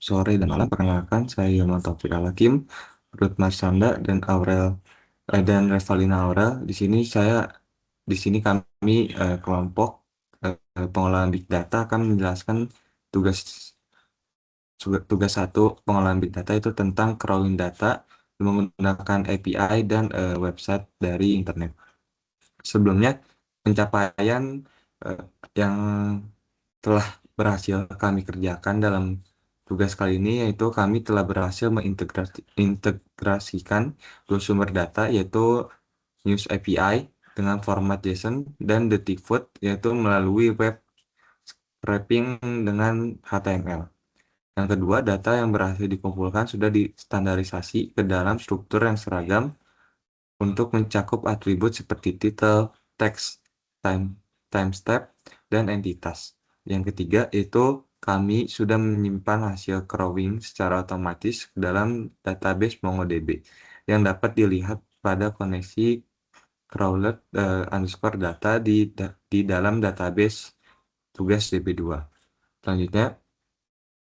sore dan malam. Perkenalkan, saya Hilman Taufik Al-Hakim, Ruth Marsanda, dan dan Revalina Aurel. Di sini kami kelompok pengolahan Big Data akan menjelaskan tugas tugas satu pengolahan Big Data itu tentang crawling data menggunakan API dan website dari internet. Sebelumnya, pencapaian eh, yang telah berhasil kami kerjakan dalam tugas kali ini yaitu kami telah berhasil mengintegrasikan dua sumber data yaitu News API dengan format JSON dan Detikfood yaitu melalui web scraping dengan HTML. Yang kedua, data yang berhasil dikumpulkan sudah distandarisasi ke dalam struktur yang seragam untuk mencakup atribut seperti title, teks, time, timestamp, dan entitas. Yang ketiga, itu kami sudah menyimpan hasil crawling secara otomatis ke dalam database MongoDB yang dapat dilihat pada koneksi crawler underscore data di dalam database tugas DB2. Selanjutnya,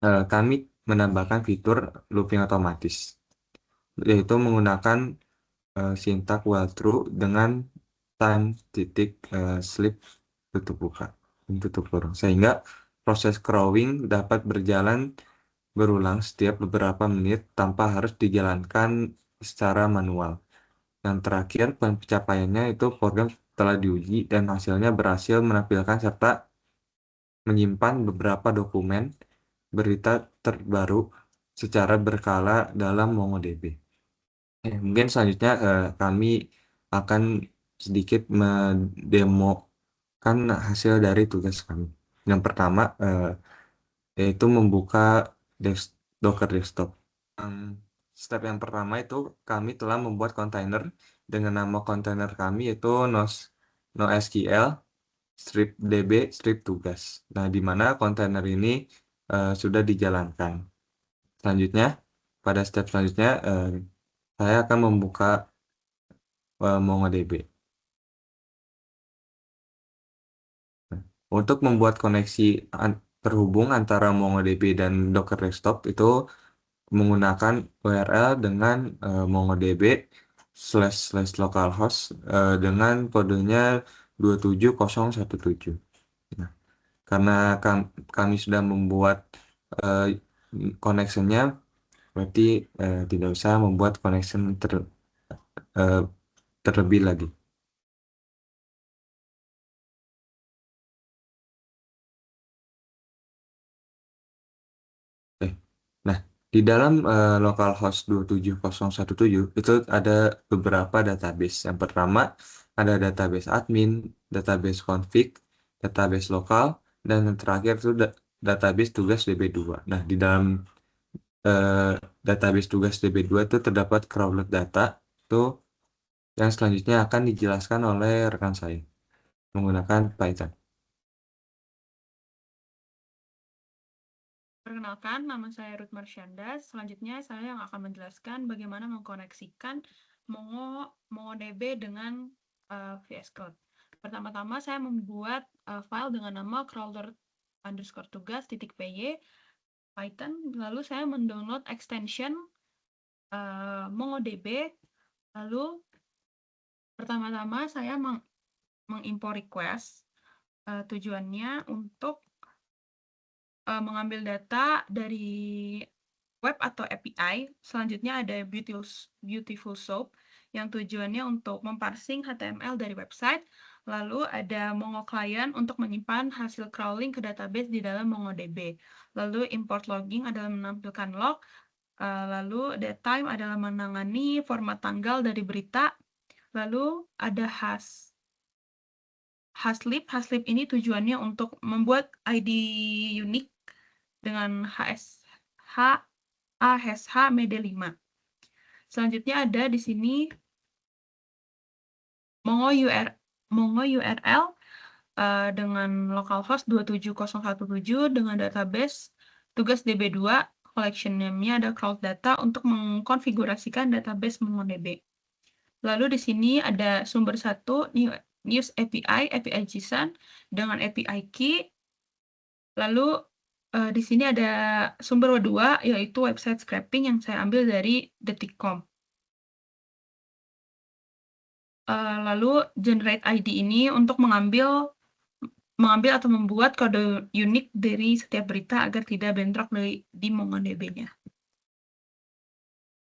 kami menambahkan fitur looping otomatis, yaitu menggunakan sintak while true dengan time titik sleep tutup buka tutup kurung sehingga proses crawling dapat berjalan berulang setiap beberapa menit tanpa harus dijalankan secara manual. Yang terakhir, pencapaiannya itu program telah diuji dan hasilnya berhasil menampilkan serta menyimpan beberapa dokumen berita terbaru secara berkala dalam MongoDB. Mungkin selanjutnya kami akan sedikit mendemokan hasil dari tugas kami. Yang pertama yaitu membuka Docker Desktop. Step yang pertama itu kami telah membuat kontainer dengan nama kontainer kami yaitu NoSQL strip db strip tugas. Nah, di mana kontainer ini sudah dijalankan. Selanjutnya, pada step selanjutnya saya akan membuka MongoDB. Untuk membuat koneksi terhubung antara MongoDB dan Docker Desktop itu menggunakan URL dengan MongoDB//localhost dengan kodenya 27017. Nah, karena kami sudah membuat uh, connection-nya, berarti tidak usah membuat connection eh, terlebih lagi. Eh, Nah, di dalam localhost 27017 itu ada beberapa database. Yang pertama ada database admin, database config, database lokal, dan yang terakhir itu database tugas DB2. Nah, di dalam eh, database tugas DB2 itu terdapat crawled data itu yang selanjutnya akan dijelaskan oleh rekan saya menggunakan Python. Perkenalkan, nama saya Ruth Marsyanda. Selanjutnya saya yang akan menjelaskan bagaimana mengkoneksikan MongoDB dengan VS Code. Pertama-tama saya membuat file dengan nama crawler_tugas.py Python, lalu saya mendownload extension MongoDB, lalu pertama-tama saya mengimport request, tujuannya untuk mengambil data dari web atau API. Selanjutnya ada Beautiful Soup yang tujuannya untuk memparsing HTML dari website. Lalu ada Mongo Client untuk menyimpan hasil crawling ke database di dalam MongoDB. Lalu import logging adalah menampilkan log. Lalu datetime adalah menangani format tanggal dari berita. Lalu ada Haslib ini tujuannya untuk membuat ID unik dengan ASH MED5. Selanjutnya ada di sini Mongo URL dengan localhost 27017 dengan database tugas DB2, collection name-nya ada crowd data untuk mengkonfigurasikan database MongoDB. Lalu di sini ada sumber satu, News API JSON dengan API key. Lalu Di sini ada sumber kedua, yaitu website scraping yang saya ambil dari detik.com. Lalu generate ID ini untuk mengambil atau membuat kode unik dari setiap berita agar tidak bentrok di MongoDB-nya.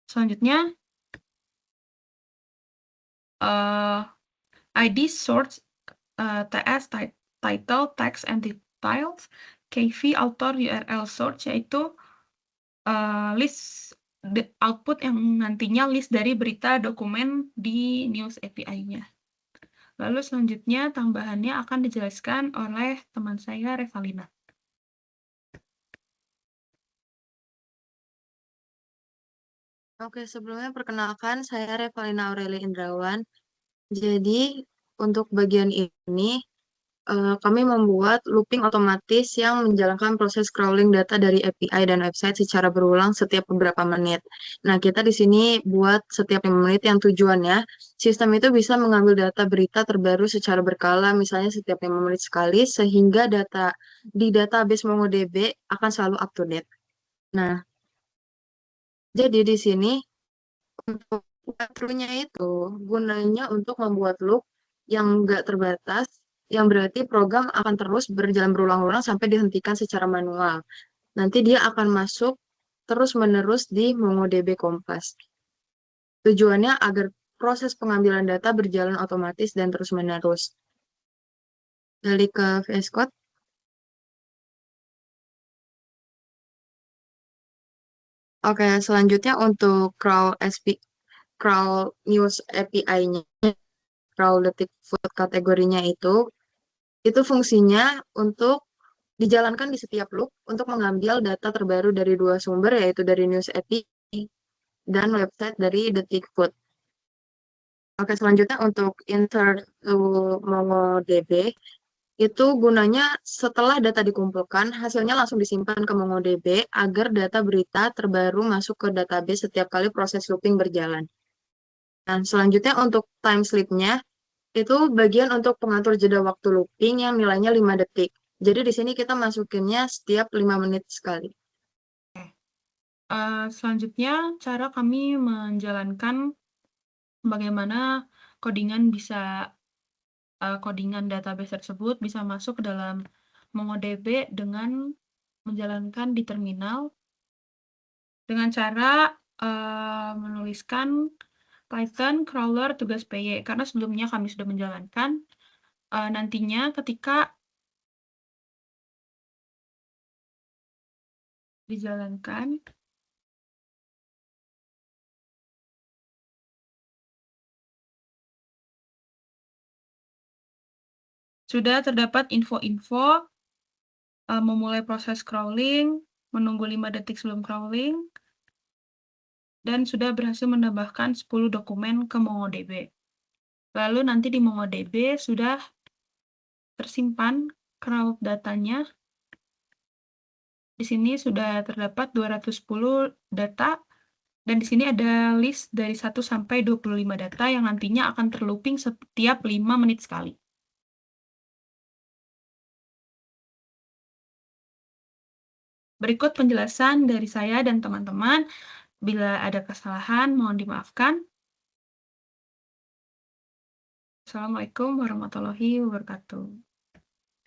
Selanjutnya, ID source TS title, text, and details, KV author URL source, yaitu list output yang nantinya list dari berita dokumen di News API-nya. Lalu selanjutnya tambahannya akan dijelaskan oleh teman saya, Revalina. Oke, sebelumnya perkenalkan saya Revalina Aurelia Indrawan. Jadi untuk bagian ini kami membuat looping otomatis yang menjalankan proses crawling data dari API dan website secara berulang setiap beberapa menit. Nah, kita di sini buat setiap 5 menit yang tujuannya sistem itu bisa mengambil data berita terbaru secara berkala, misalnya setiap 5 menit sekali, sehingga data di database MongoDB akan selalu up to date. Nah, jadi di sini untuk waktunya itu gunanya untuk membuat loop yang nggak terbatas, yang berarti program akan terus berjalan berulang-ulang sampai dihentikan secara manual. Nanti dia akan masuk terus-menerus di MongoDB Kompas. Tujuannya agar proses pengambilan data berjalan otomatis dan terus-menerus. Balik ke VS Code. Oke, selanjutnya untuk crawl news API-nya, crawl detik food kategorinya itu fungsinya untuk dijalankan di setiap loop untuk mengambil data terbaru dari dua sumber, yaitu dari News API dan website dari Detikfood. Oke, selanjutnya untuk insert to MongoDB, itu gunanya setelah data dikumpulkan, hasilnya langsung disimpan ke MongoDB agar data berita terbaru masuk ke database setiap kali proses looping berjalan. Dan selanjutnya untuk time slip-nya, itu bagian untuk pengatur jeda waktu looping yang nilainya 5 detik. Jadi di sini kita masukinnya setiap 5 menit sekali. Selanjutnya, cara kami menjalankan bagaimana codingan database tersebut bisa masuk ke dalam MongoDB dengan menjalankan di terminal dengan cara menuliskan Python crawler tugas PY, karena sebelumnya kami sudah menjalankan. Nantinya ketika dijalankan, sudah terdapat info-info memulai proses crawling, menunggu 5 detik sebelum crawling, dan sudah berhasil menambahkan 10 dokumen ke MongoDB. Lalu nanti di MongoDB sudah tersimpan crawl datanya. Di sini sudah terdapat 210 data, dan di sini ada list dari 1 sampai 25 data yang nantinya akan terlooping setiap 5 menit sekali. Berikut penjelasan dari saya dan teman-teman. Bila ada kesalahan, mohon dimaafkan. Assalamualaikum warahmatullahi wabarakatuh.